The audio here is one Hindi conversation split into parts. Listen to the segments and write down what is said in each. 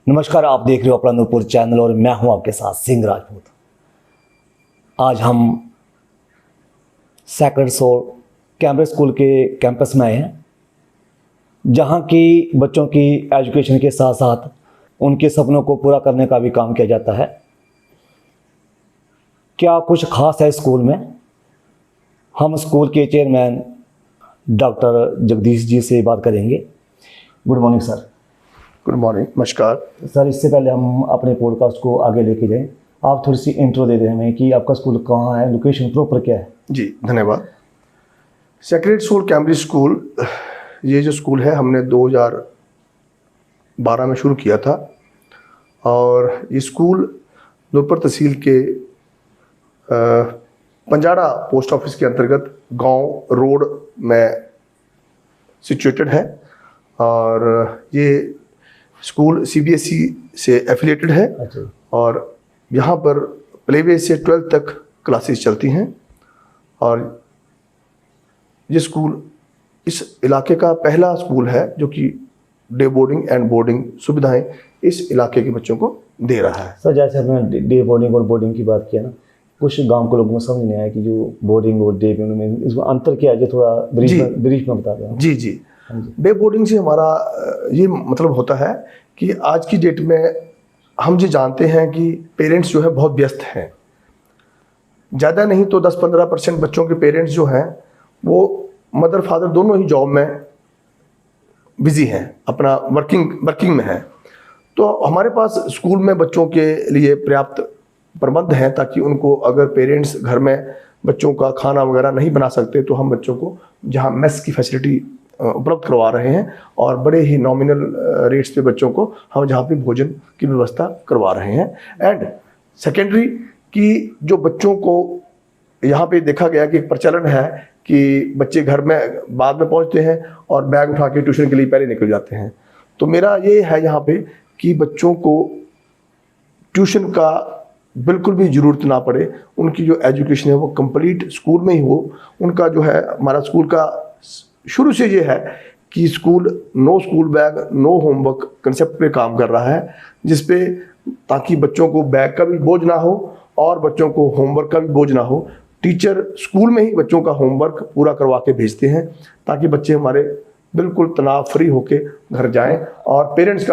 नमस्कार, आप देख रहे हो अपना नूरपुर चैनल और मैं हूं आपके साथ सिंह राजपूत। आज हम सैक्रेड सोल कैम्ब्रिज स्कूल के कैंपस में आए हैं, जहां की बच्चों की एजुकेशन के साथ साथ उनके सपनों को पूरा करने का भी काम किया जाता है। क्या कुछ खास है स्कूल में? हम स्कूल के चेयरमैन डॉक्टर जगदीश जी से बात करेंगे। Good morning sir. Good morning, नमस्कार सर, इससे पहले हम अपने पॉडकास्ट को आगे लेके जाएं, आप थोड़ी सी इंट्रो दे दें हमें कि आपका स्कूल कहाँ है, लोकेशन प्रॉपर क्या है? जी धन्यवाद। सैक्रेड सोल कैम्ब्रिज स्कूल, ये जो स्कूल है हमने 2012 में शुरू किया था और ये स्कूल नूरपुर तहसील के पंजाड़ा पोस्ट ऑफिस के अंतर्गत गांव रोड में सिचुएटेड है और ये स्कूल सीबीएसई से एफिलिएटेड है। अच्छा। और यहाँ पर प्ले वे से 12th तक क्लासेस चलती हैं और ये स्कूल इस इलाके का पहला स्कूल है जो कि डे बोर्डिंग एंड बोर्डिंग सुविधाएं इस इलाके के बच्चों को दे रहा है। सर, जैसे हमने डे बोर्डिंग और बोर्डिंग की बात किया ना, कुछ गांव के लोगों को समझ नहीं आया कि जो बोर्डिंग और डे बोर्डिंग में इसमें अंतर क्या है, जो थोड़ा ब्रीफ में बता दें। जी जी, डे बोर्डिंग से हमारा ये मतलब होता है कि आज की डेट में हम जो जानते हैं कि पेरेंट्स जो है बहुत व्यस्त हैं, ज़्यादा नहीं तो 10-15% बच्चों के पेरेंट्स जो हैं वो मदर फादर दोनों ही जॉब में बिजी हैं, अपना वर्किंग में हैं। तो हमारे पास स्कूल में बच्चों के लिए पर्याप्त प्रबंध हैं ताकि उनको, अगर पेरेंट्स घर में बच्चों का खाना वगैरह नहीं बना सकते तो हम बच्चों को जहाँ मेस की फैसिलिटी उपलब्ध करवा रहे हैं और बड़े ही नॉमिनल रेट्स पे बच्चों को हम जहाँ पे भोजन की व्यवस्था करवा रहे हैं। एंड सेकेंडरी कि जो बच्चों को यहाँ पे देखा गया कि एक प्रचलन है कि बच्चे घर में बाद में पहुँचते हैं और बैग उठा के ट्यूशन के लिए पहले निकल जाते हैं। तो मेरा ये है यहाँ पे कि बच्चों को ट्यूशन का बिल्कुल भी ज़रूरत ना पड़े, उनकी जो एजुकेशन है वो कंप्लीट स्कूल में ही हो। उनका जो है, हमारा स्कूल का शुरू से ये है कि school no school bag no homework concept पे काम कर रहा है, जिसपे ताकि बच्चों को बैग का भी बोझ ना हो और बच्चों को होमवर्क का भी बोझ ना हो। टीचर स्कूल में ही बच्चों का होमवर्क पूरा करवा के भेजते हैं ताकि बच्चे हमारे बिल्कुल तनाव फ्री होके घर जाएं और पेरेंट्स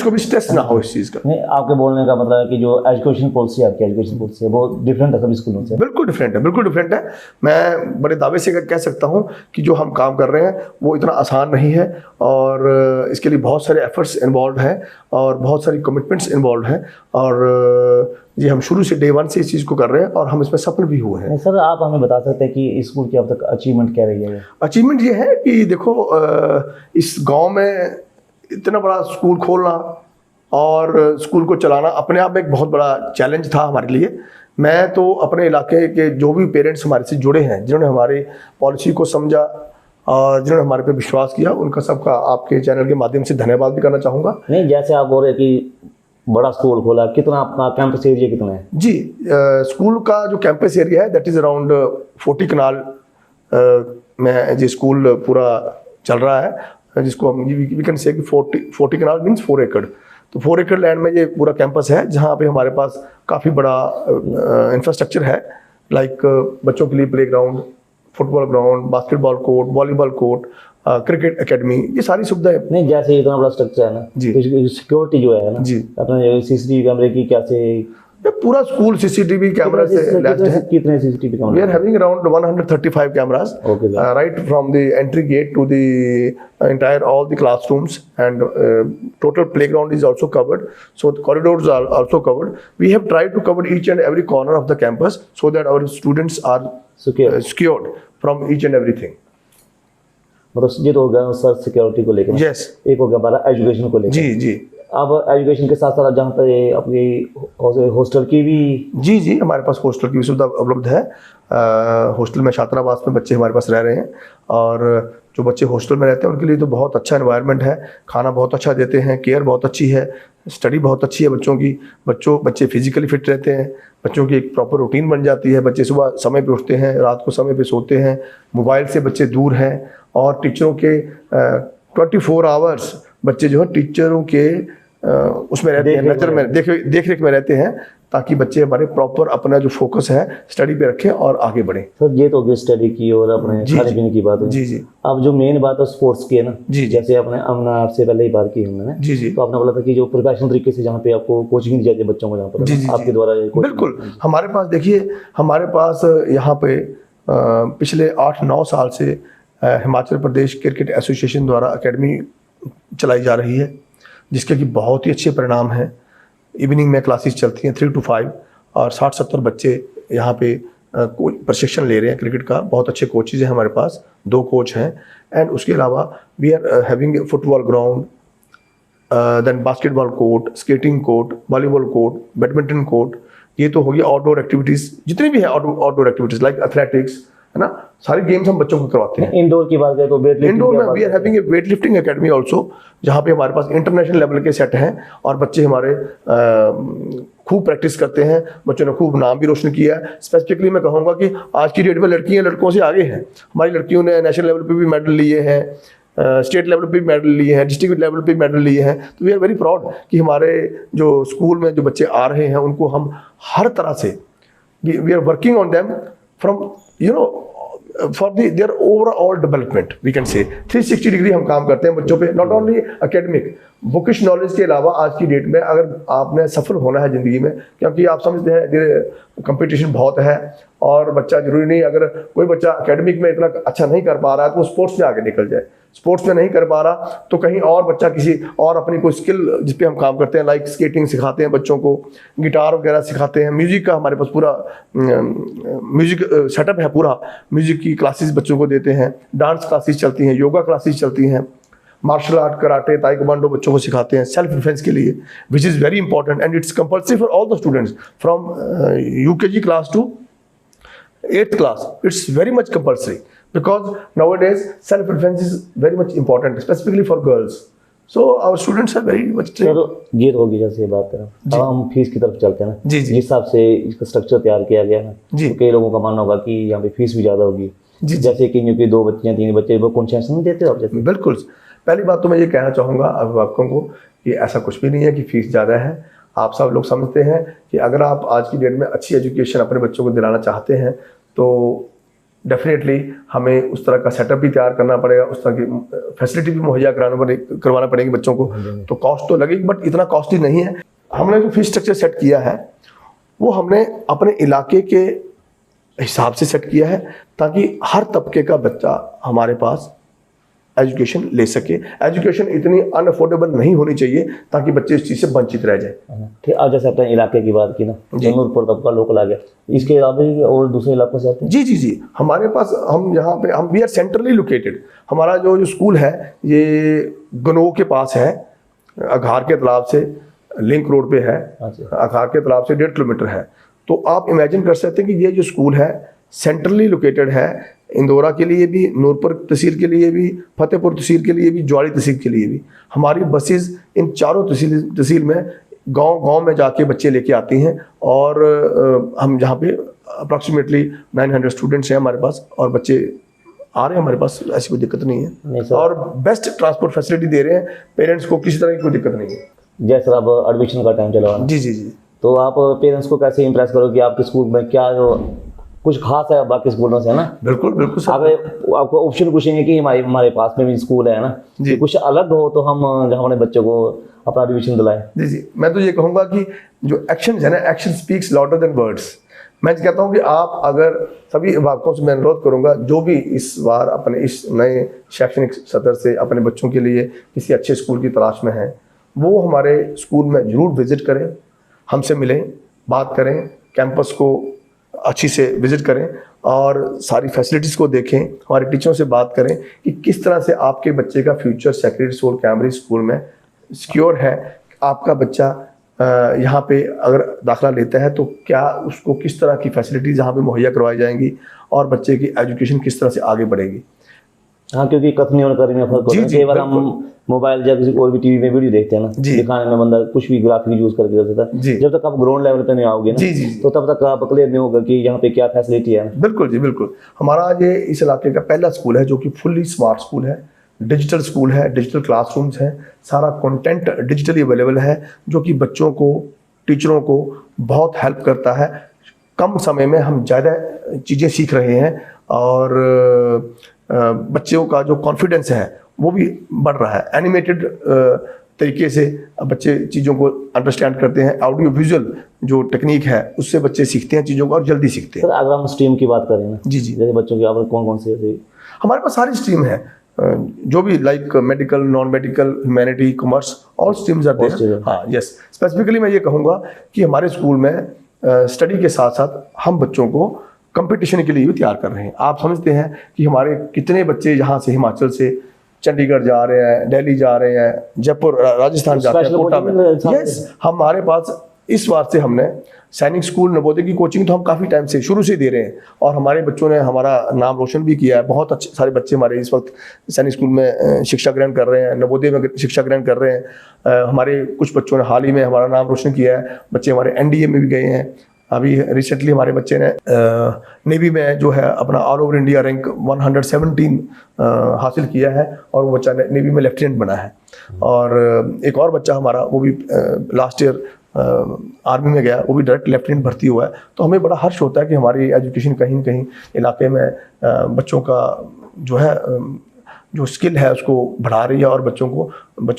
को भी स्ट्रेस ना हो इस चीज़ का। नहीं, आपके बोलने का मतलब है कि जो एजुकेशन पॉलिसी है, आपकी एजुकेशन पॉलिसी है वो डिफरेंट है सभी स्कूलों से? बिल्कुल डिफरेंट है। मैं बड़े दावे से कह सकता हूँ कि जो हम काम कर रहे हैं वो इतना आसान नहीं है और इसके लिए बहुत सारे एफर्ट्स इन्वॉल्व हैं और बहुत सारी कमिटमेंट्स इन्वॉल्व हैं और ये हम शुरू से डे 1 से इस चीज़ को कर रहे हैं और हम इसमें सफल भी हुए हैं। सर, आप हमें बता सकते हैं कि इस स्कूल की अब तक अचीवमेंट क्या रही है? अचीवमेंट ये है कि देखो, इस गाँव में इतना बड़ा स्कूल खोलना और स्कूल को चलाना अपने आप में एक बहुत बड़ा चैलेंज था हमारे लिए। मैं तो अपने इलाके के जो भी पेरेंट्स हमारे से जुड़े हैं, जिन्होंने हमारी पॉलिसी को समझा और जिन्होंने हमारे पे विश्वास किया, उनका सबका आपके चैनल के माध्यम से धन्यवाद भी करना चाहूँगा। नहीं, जैसे आप बोल रहे कि बड़ा स्कूल खोला, कितना अपना कैंपस एरिया कितना है? जी, स्कूल का जो कैंपस एरिया है दैट इज़ अराउंड 40 कनाल में ये स्कूल पूरा चल रहा है, जिसको हम वी कैन से कि 40 कनाल मीन्स 4 एकड़। तो 4 एकड़ लैंड में ये पूरा कैंपस है जहाँ पे हमारे पास काफ़ी बड़ा इंफ्रास्ट्रक्चर है, लाइक बच्चों के लिए play ground, football ground, basketball court, volleyball court, cricket academy, ये सारी सुविधाएं। नहीं, जैसे इतना बड़ा स्ट्रक्चर है ना जी, तो सिक्योरिटी जो है ना जी, अपने सीसीटीवी कैमरे की कैसे? पूरा स्कूल सीसीटीवी कैमरा से लैस्ड है। कितने CCTV camera? We are having around 135 cameras, right from the entry gate to the entire all the classrooms, and total playground is also covered. So the corridors are also covered. We have tried to cover each and every corner of the campus so that our students are secured from each and everything. मतलब ये तो हो गया सर सिक्योरिटी को लेकर। Yes. एक हो गया हमारा एजुकेशन को लेकर। जी जी। अब एजुकेशन के साथ साथ जहाँ पे अपनी हॉस्टल की भी? जी, हमारे पास हॉस्टल की भी सुविधा उपलब्ध है। हॉस्टल में छात्रावास में बच्चे हमारे पास रह रहे हैं और जो बच्चे हॉस्टल में रहते हैं उनके लिए तो बहुत अच्छा एनवायरनमेंट है, खाना बहुत अच्छा देते हैं, केयर बहुत अच्छी है, स्टडी बहुत अच्छी है बच्चों की। बच्चे फिजिकली फिट रहते हैं, बच्चों की एक प्रॉपर रूटीन बन जाती है, बच्चे सुबह समय पे उठते हैं, रात को समय पे सोते हैं, मोबाइल से बच्चे दूर हैं और टीचरों के 24 आवर्स बच्चे जो है टीचरों के उसमें रहते हैं, नजर में देख रेख में रहते हैं, ताकि बच्चे हमारे प्रॉपर अपना जो फोकस है स्टडी पे रखें और आगे बढ़ें। सर ये तो होगी स्टडी की और अपने खाने पीने की बात है। जी जी। अब जो मेन बात है स्पोर्ट्स की है ना, जी जैसे अपने हमने आपसे पहले ही बात की हमने, जी जी, तो आपने बोला था कि जो प्रोफेशनल तरीके से जहाँ पे आपको कोचिंग दी जाती है बच्चों को, जहाँ पर जी जी आपके द्वारा बिल्कुल। हमारे पास देखिए, हमारे पास यहाँ पे पिछले 8-9 साल से हिमाचल प्रदेश क्रिकेट एसोसिएशन द्वारा एकेडमी चलाई जा रही है, जिसके कि बहुत ही अच्छे परिणाम हैं। इवनिंग में क्लासेस चलती हैं 3 to 5 और 60-70 बच्चे यहाँ पे प्रशिक्षण ले रहे हैं क्रिकेट का। बहुत अच्छे कोचेज हैं हमारे पास, 2 कोच हैं। एंड उसके अलावा we are having football ground, then basketball court, skating court, volleyball court, badminton court. ये तो होगी आउटडोर एक्टिविटीज़, जितनी भी है आउटडोर एक्टिविटीज़ लाइक एथलेटिक्स, है ना, सारे गेम्स हम बच्चों को करवाते हैं। इंडोर की बात करें तो इंडोर में we are having a weight lifting academy also, जहाँ पे हमारे पास इंटरनेशनल लेवल के सेट हैं और बच्चे हमारे खूब प्रैक्टिस करते हैं। बच्चों ने खूब नाम भी रोशन किया है। स्पेसिफिकली मैं कहूँगा कि आज की डेट में लड़कियाँ लड़कों से आगे हैं। हमारी लड़कियों ने नेशनल लेवल पे भी मेडल लिए हैं, स्टेट लेवल पे भी मेडल लिए हैं, डिस्ट्रिक्ट लेवल पे भी मेडल लिए हैं। तो वी आर वेरी प्राउड कि हमारे जो स्कूल में जो बच्चे आ रहे हैं उनको हम हर तरह से we are working on them from for their overall development, we can say 360 degree हम काम करते हैं बच्चों पे। Not only academic, bookish knowledge के अलावा आज की डेट में अगर आपने सफल होना है ज़िंदगी में, क्योंकि आप समझते हैं कंपटीशन बहुत है और बच्चा जरूरी नहीं, अगर कोई बच्चा एकेडमिक में इतना अच्छा नहीं कर पा रहा है तो वो स्पोर्ट्स में आगे निकल जाए। स्पोर्ट्स में नहीं कर पा रहा तो कहीं और बच्चा किसी और अपनी कोई स्किल जिस पे हम काम करते हैं, लाइक स्केटिंग सिखाते हैं बच्चों को, गिटार वगैरह सिखाते हैं, म्यूजिक का हमारे पास पूरा म्यूजिक सेटअप है, पूरा म्यूजिक की क्लासेस बच्चों को देते हैं, डांस क्लासेस चलती हैं, योगा क्लासेस चलती हैं, मार्शल आर्ट, कराटे, ताइक्वांडो बच्चों को सिखाते हैं सेल्फ डिफेंस के लिए, which is very important and it's compulsory for all the students from UKG class to 8th class. It's very much compulsory because nowadays self defense is very much important, specifically for girls, so our students are very much trained। तो ये तो होगी जैसे बात करें, अब हम फीस की तरफ चलते हैं ना। जी जिस हिसाब से इसका स्ट्रक्चर तैयार किया गया है, जी, तो कई लोगों का मानना होगा कि यहाँ पे फीस भी ज़्यादा होगी। जी, जैसे कि क्योंकि 2 बच्चे हैं 3 बच्चे, वो कंसेशन नहीं देते आप जैसे? बिल्कुल। पहली बात तो मैं ये कहना चाहूँगा अभिभावकों को कि ऐसा कुछ भी नहीं है कि फीस ज़्यादा है। आप सब लोग समझते हैं कि अगर आप आज की डेट में अच्छी एजुकेशन अपने बच्चों को दिलाना चाहते हैं तो डेफिनेटली हमें उस तरह का सेटअप भी तैयार करना पड़ेगा, उस तरह की फैसिलिटी भी मुहैया करवाना पड़ेगी बच्चों को। तो कॉस्ट तो लगेगी, बट इतना कॉस्टली नहीं है। हमने जो फीस स्ट्रक्चर सेट किया है वो हमने अपने इलाके के हिसाब से सेट किया है, ताकि हर तबके का बच्चा हमारे पास एजुकेशन ले सके। एजुकेशन इतनी अनअफोर्डेबल नहीं होनी चाहिए ताकि बच्चे इस चीज़ से वंचित रह जाए। ठीक, आज जैसे अपने इलाके की बात की ना, नूरपुर तबका लोकल आ गया, इसके अलावा भी और दूसरे इलाकों से आते हैं? जी जी जी, हमारे पास हम यहाँ पे वी आर सेंट्रली लोकेटेड। हमारा जो स्कूल है ये गनो के पास है, अघार के तालाब से लिंक रोड पे है। अघार के तालाब से 1.5 किलोमीटर है। तो आप इमेजिन कर सकते हैं कि ये जो स्कूल है सेंट्रली लोकेटेड है, इंदौरा के लिए भी, नूरपुर तहसील के लिए भी, फतेहपुर तहसील के लिए भी, ज्वाली तहसील के लिए भी। हमारी बसेस इन चारों तहसील में गांव में जाके बच्चे लेके आती हैं और हम जहाँ पे अप्रॉक्सीमेटली 900 स्टूडेंट्स हैं हमारे पास और बच्चे आ रहे हैं हमारे पास, ऐसी कोई दिक्कत नहीं है। और बेस्ट ट्रांसपोर्ट फैसिलिटी दे रहे हैं, पेरेंट्स को किसी तरह की कोई दिक्कत नहीं है। जैसे अब एडमिशन का टाइम चला, जी जी जी, तो आप पेरेंट्स को कैसे इंप्रेस करो कि आपके स्कूल में क्या जो कुछ खास है बाकी स्कूलों से, है ना? बिल्कुल बिल्कुल सर। आपको ऑप्शन पूछेंगे कि हमारे पास में भी स्कूल है ना, कि कुछ अलग हो तो हम जहाँ अपने बच्चों को अपना एडमिशन दिलाएं। जी जी, मैं तो ये कहूँगा कि जो एक्शन है ना, action speaks louder than words. मैं कहता हूँ कि आप अगर सभी अभिभावकों से मैं अनुरोध करूँगा जो भी इस बार अपने इस नए शैक्षणिक सत्र से अपने बच्चों के लिए किसी अच्छे स्कूल की तलाश में हैं, वो हमारे स्कूल में ज़रूर विज़िट करें, हमसे मिलें, बात करें, कैंपस को अच्छी से विज़िट करें और सारी फैसिलिटीज़ को देखें, हमारे टीचरों से बात करें कि किस तरह से आपके बच्चे का future sacred soul Cambridge school में सिक्योर है। आपका बच्चा यहाँ पे अगर दाखिला लेता है तो क्या उसको किस तरह की फैसिलिटीज़ यहाँ पे मुहैया करवाई जाएंगी और बच्चे की एजुकेशन किस तरह से आगे बढ़ेगी। हाँ, क्योंकि कथनी और करनी में फर्क होता है। कई बार हम मोबाइल या किसी और भी टीवी में वीडियो देखते हैं ना, दिखाने में बंदा कुछ भी ग्राफिक यूज करके देता है। जब तक आप ग्राउंड लेवल पे नहीं आओगे ना, तो तब तक आप क्लियर नहीं होगा कि यहाँ पे क्या फैसिलिटी है। बिल्कुल जी, बिल्कुल। हमारा ये इस इलाके का पहला स्कूल है जो कि फुल्ली स्मार्ट स्कूल है, डिजिटल स्कूल है, डिजिटल क्लासरूम्स हैं, सारा कंटेंट डिजिटली अवेलेबल है, जो कि बच्चों को, टीचरों को बहुत हेल्प करता है। कम समय में हम ज़्यादा चीज़ें सीख रहे हैं और बच्चों का जो कॉन्फिडेंस है वो भी बढ़ रहा है। एनिमेटेड तरीके से बच्चे चीज़ों को अंडरस्टैंड करते हैं। ऑडियो विजुअल जो टेक्निक है उससे बच्चे सीखते हैं चीज़ों को और जल्दी सीखते हैं। सर अगर हम स्ट्रीम की बात करें ना, जी जी, जैसे बच्चों की आप कौन कौन से? हमारे पास सारी स्ट्रीम है, जो भी like medical, non medical, humanity, commerce, all streams आते हैं। हाँ यस, स्पेसिफिकली मैं ये कहूँगा कि हमारे स्कूल में स्टडी के साथ साथ हम बच्चों को कंपटीशन के लिए भी तैयार कर रहे हैं। आप समझते हैं कि हमारे कितने बच्चे यहाँ से, हिमाचल से चंडीगढ़ जा रहे हैं, दिल्ली जा रहे हैं, जयपुर, राजस्थान जाते हैं, कोटा में। यस, हमारे पास इस बार से हमने सैनिक स्कूल नवोदय की कोचिंग तो हम काफ़ी टाइम से शुरू से दे रहे हैं और हमारे बच्चों ने हमारा नाम रोशन भी किया है। बहुत अच्छे सारे बच्चे हमारे इस वक्त सैनिक स्कूल में शिक्षा ग्रहण कर रहे हैं, नवोदय में शिक्षा ग्रहण कर रहे हैं। हमारे कुछ बच्चों ने हाल ही में हमारा नाम रोशन किया है। बच्चे हमारे NDA में भी गए हैं। अभी रिसेंटली हमारे बच्चे ने नेवी में जो है अपना ऑल ओवर इंडिया रैंक 117 हासिल किया है और वो बच्चा नेवी में लेफ्टिनेंट बना है। और एक और बच्चा हमारा, वो भी लास्ट ईयर आर्मी में गया, वो भी डायरेक्ट लेफ्टिनेंट भर्ती हुआ है। तो हमें बड़ा हर्ष होता है कि हमारी एजुकेशन कहीं न कहीं इलाके में बच्चों का जो है जो स्किल है उसको बढ़ा रही है और बच्चों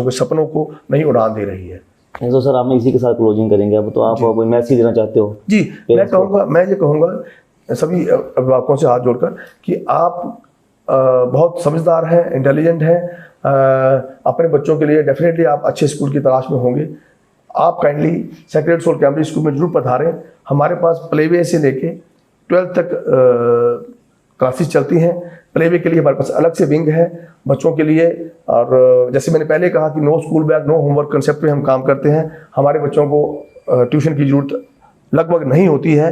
के सपनों को नई उड़ान दे रही है। तो सर हम इसी के साथ क्लोजिंग करेंगे। अब तो आप कोई मैसेज देना चाहते हो? जी, मैं ये कहूँगा सभी अभिभावकों से हाथ जोड़कर कि आप बहुत समझदार हैं, इंटेलिजेंट हैं, अपने बच्चों के लिए डेफिनेटली आप अच्छे स्कूल की तलाश में होंगे। आप kindly sacred soul Cambridge school में जरूर पधारें। हमारे पास प्ले वे से लेके 12th तक क्लासेस चलती हैं। प्ले वे के लिए हमारे पास अलग से विंग है बच्चों के लिए। और जैसे मैंने पहले कहा कि no school bag no homework concept पे हम काम करते हैं। हमारे बच्चों को ट्यूशन की ज़रूरत लगभग नहीं होती है।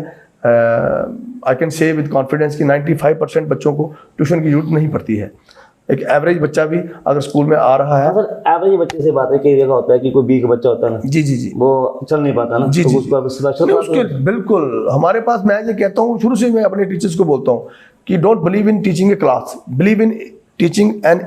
I can say with confidence कि 95% बच्चों को ट्यूशन की जरूरत नहीं पड़ती है। एक एवरेज बच्चा भी अगर स्कूल में आ रहा है, सर एवरेज बच्चे से बात है, कई जगह होता है कि कोई वीक बच्चा होता है ना, जी जी जी, वो चल नहीं पाता ना, जी तो जी, उसको बिल्कुल हमारे पास, मैं ये कहता हूँ शुरू से मैं अपने टीचर्स को बोलता हूँ कि don't believe in teaching A class, believe in teaching and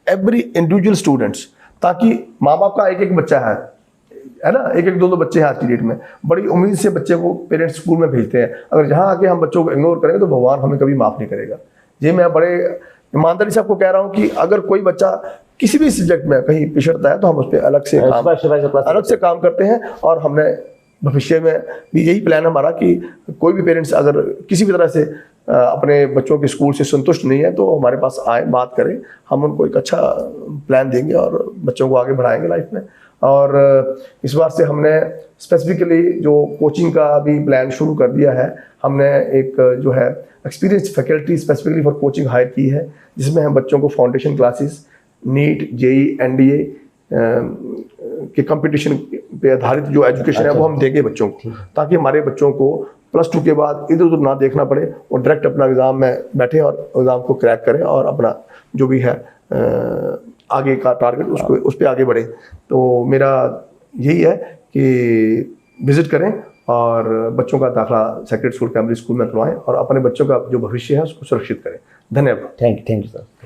every individual students. ताकि माँ बाप का एक एक बच्चा है ना, एक एक दो दो बच्चे हैं आज की डेट में, बड़ी उम्मीद से बच्चे को पेरेंट्स स्कूल में भेजते हैं। अगर जहाँ आके हम बच्चों को इग्नोर करेंगे तो भगवान हमें कभी माफ़ नहीं करेगा। ये मैं बड़े ईमानदारी से आपको कह रहा हूँ कि अगर कोई बच्चा किसी भी सब्जेक्ट में कहीं पिछड़ता है तो हम उस पर अलग से काम करते हैं। और हमने भविष्य में भी यही प्लान हमारा कि कोई भी पेरेंट्स अगर किसी भी तरह से अपने बच्चों के स्कूल से संतुष्ट नहीं है तो हमारे पास आए, बात करें, हम उनको एक अच्छा प्लान देंगे और बच्चों को आगे बढ़ाएंगे लाइफ में। और इस बार से हमने स्पेसिफिकली जो कोचिंग का भी प्लान शुरू कर दिया है। हमने एक जो है experience faculty specifically for coaching hire की है, जिसमें हम बच्चों को foundation classes, NEET, JEE, NDA के कंपटीशन पे आधारित जो एजुकेशन है वो हम देंगे बच्चों को, ताकि हमारे बच्चों को +2 के बाद इधर उधर ना देखना पड़े और डायरेक्ट अपना एग्ज़ाम में बैठे और एग्ज़ाम को क्रैक करें और अपना जो भी है आगे का टारगेट उसको उस पर आगे बढ़े। तो मेरा यही है कि विजिट करें और बच्चों का दाखिला सेक्रेड सोल कैम्ब्रिज स्कूल में करवाएं और अपने बच्चों का जो भविष्य है उसको सुरक्षित करें। धन्यवाद। Thank you sir.